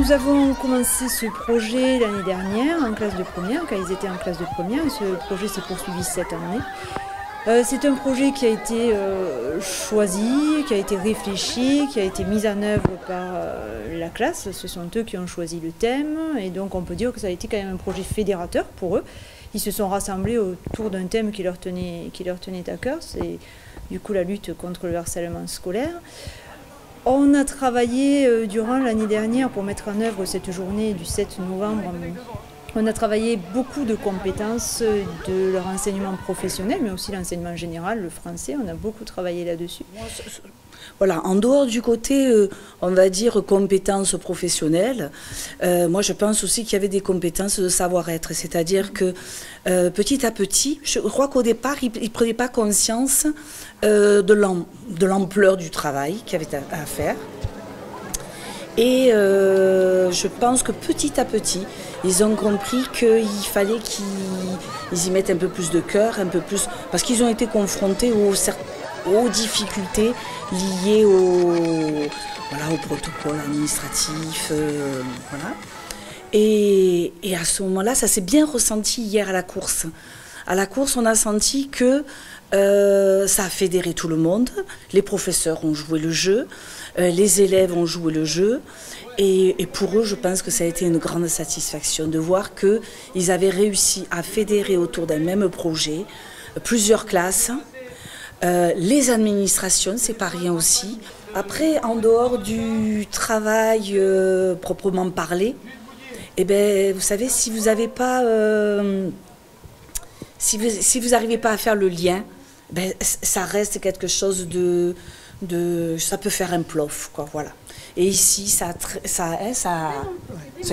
nous avons commencé ce projet l'année dernière en classe de première, quand ils étaient en classe de première, et ce projet s'est poursuivi cette année. C'est un projet qui a été choisi, qui a été réfléchi, qui a été mis en œuvre par la classe. Ce sont eux qui ont choisi le thème et donc on peut dire que ça a été quand même un projet fédérateur pour eux. Ils se sont rassemblés autour d'un thème qui leur tenait à cœur, c'est du coup la lutte contre le harcèlement scolaire. On a travaillé durant l'année dernière pour mettre en œuvre cette journée du 7 novembre. On a travaillé beaucoup de compétences de leur enseignement professionnel, mais aussi l'enseignement général, le français. On a beaucoup travaillé là-dessus. Voilà, en dehors du côté, on va dire, compétences professionnelles, moi je pense aussi qu'il y avait des compétences de savoir-être. C'est-à-dire que petit à petit, je crois qu'au départ, ils ne prenaient pas conscience de l'ampleur du travail qu'il y avait à faire. Et je pense que petit à petit, ils ont compris qu'il fallait qu'ils y mettent un peu plus de cœur, un peu plus, parce qu'ils ont été confrontés aux difficultés liées au protocole administratif. Voilà. Et à ce moment-là, ça s'est bien ressenti hier à la course. À la course, on a senti que ça a fédéré tout le monde. Les professeurs ont joué le jeu, les élèves ont joué le jeu. Et pour eux, je pense que ça a été une grande satisfaction de voir qu'ils avaient réussi à fédérer autour d'un même projet plusieurs classes. Les administrations, c'est pas rien aussi. Après, en dehors du travail proprement parlé, eh ben, vous savez, si vous n'avez pas, si vous n'arrivez pas à faire le lien, ben, ça reste quelque chose ça peut faire un plof, quoi, voilà. Et ici, ça a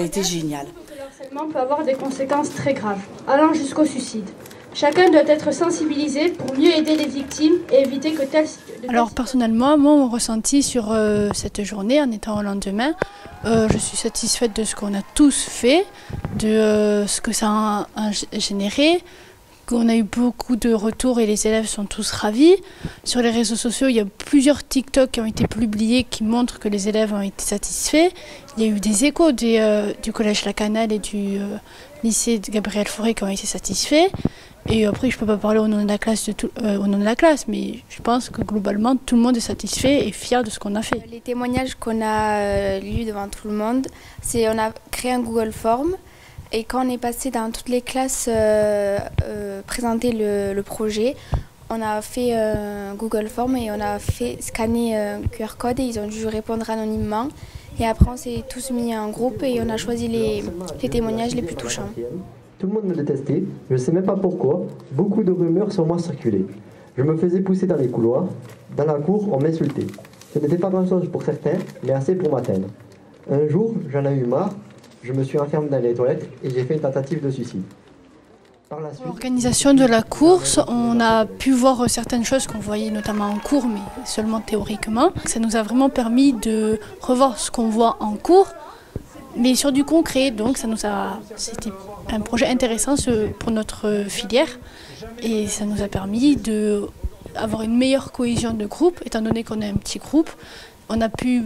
été génial. Le harcèlement peut avoir des conséquences très graves, allant jusqu'au suicide. Chacun doit être sensibilisé pour mieux aider les victimes et éviter que telles... Alors personnellement, moi, mon ressenti sur cette journée, en étant au lendemain, je suis satisfaite de ce qu'on a tous fait, de ce que ça a généré, qu'on a eu beaucoup de retours et les élèves sont tous ravis. Sur les réseaux sociaux, il y a plusieurs TikTok qui ont été publiés qui montrent que les élèves ont été satisfaits. Il y a eu des échos du collège La Canale et du lycée de Gabriel Fauré qui ont été satisfaits. Et après, je ne peux pas parler au nom de la classe, mais je pense que globalement, tout le monde est satisfait et fier de ce qu'on a fait. Les témoignages qu'on a lus devant tout le monde, on a créé un Google Form. Et quand on est passé dans toutes les classes présenter le projet, on a fait un Google Form et on a fait scanner un QR code et ils ont dû répondre anonymement. Et après, on s'est tous mis en groupe et on a choisi les témoignages les plus touchants. Tout le monde me détestait, je ne sais même pas pourquoi, beaucoup de rumeurs sur moi circulaient. Je me faisais pousser dans les couloirs, dans la cour on m'insultait. Ce n'était pas grand-chose pour certains, mais assez pour m'atteindre. Un jour, j'en ai eu marre, je me suis enfermé dans les toilettes et j'ai fait une tentative de suicide. L'organisation de la course, on a pu voir certaines choses qu'on voyait notamment en cours, mais seulement théoriquement. Ça nous a vraiment permis de revoir ce qu'on voit en cours, mais sur du concret. Donc c'était un projet intéressant pour notre filière et ça nous a permis d'avoir une meilleure cohésion de groupe, étant donné qu'on est un petit groupe. On a pu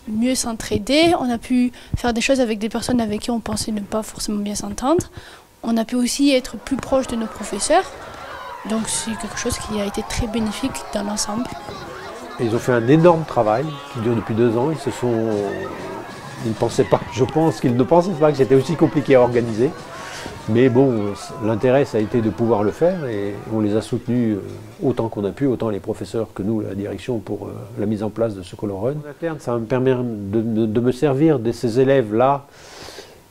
mieux s'entraider, on a pu faire des choses avec des personnes avec qui on pensait ne pas forcément bien s'entendre. On a pu aussi être plus proche de nos professeurs, donc c'est quelque chose qui a été très bénéfique dans l'ensemble. Ils ont fait un énorme travail qui dure depuis 2 ans. Ils ne pensaient pas, je pense qu'ils ne pensaient pas que c'était aussi compliqué à organiser. Mais bon, l'intérêt, ça a été de pouvoir le faire et on les a soutenus autant qu'on a pu, autant les professeurs que nous, la direction, pour la mise en place de ce colorun. En interne, ça me permet de me servir de ces élèves-là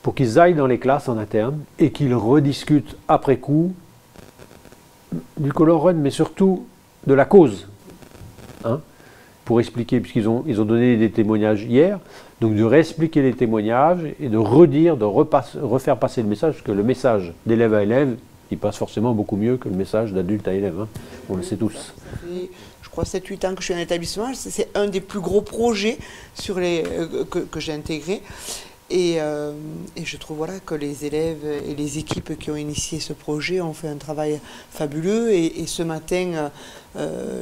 pour qu'ils aillent dans les classes en interne et qu'ils rediscutent après coup du colorun, mais surtout de la cause. Hein, pour expliquer, puisqu'ils ont donné des témoignages hier, donc de réexpliquer les témoignages et de redire, refaire passer le message, parce que le message d'élève à élève, il passe forcément beaucoup mieux que le message d'adulte à élève, hein. On le sait tous. Ça fait, je crois, 7-8 ans que je suis en établissement, c'est un des plus gros projets que j'ai intégré. Et je trouve voilà, que les élèves et les équipes qui ont initié ce projet ont fait un travail fabuleux. Et ce matin,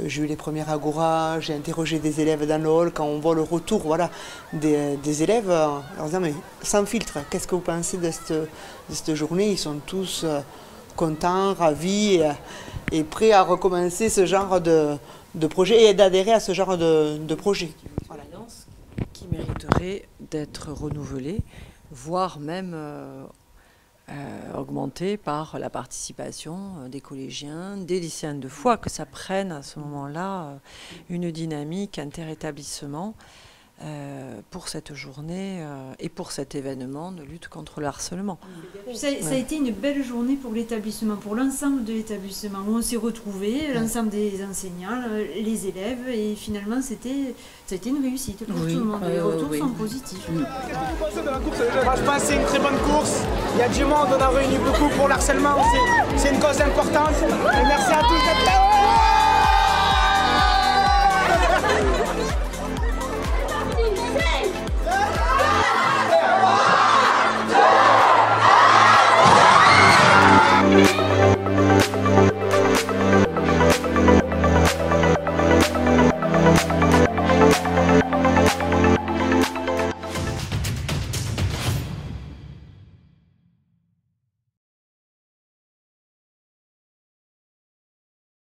j'ai eu les premières agoras, j'ai interrogé des élèves dans le hall quand on voit le retour voilà, des élèves en leur disant mais sans filtre, qu'est-ce que vous pensez de cette journée? Ils sont tous contents, ravis et prêts à recommencer ce genre de projet et d'adhérer à ce genre de projet. Voilà. Qui mériterait d'être renouvelée, voire même augmentée par la participation des collégiens, des lycéens de foi, que ça prenne à ce moment-là une dynamique interétablissement pour cette journée et pour cet événement de lutte contre le harcèlement. Ça a été une belle journée pour l'établissement, pour l'ensemble de l'établissement, où on s'est retrouvés, l'ensemble des enseignants, les élèves, et finalement ça a été une réussite pour tout le monde. Les retours sont positifs. Moi, je pense que c'est une très bonne course. Il y a du monde, on a réuni beaucoup pour le harcèlement. C'est une cause importante. Et merci à tous d'être là.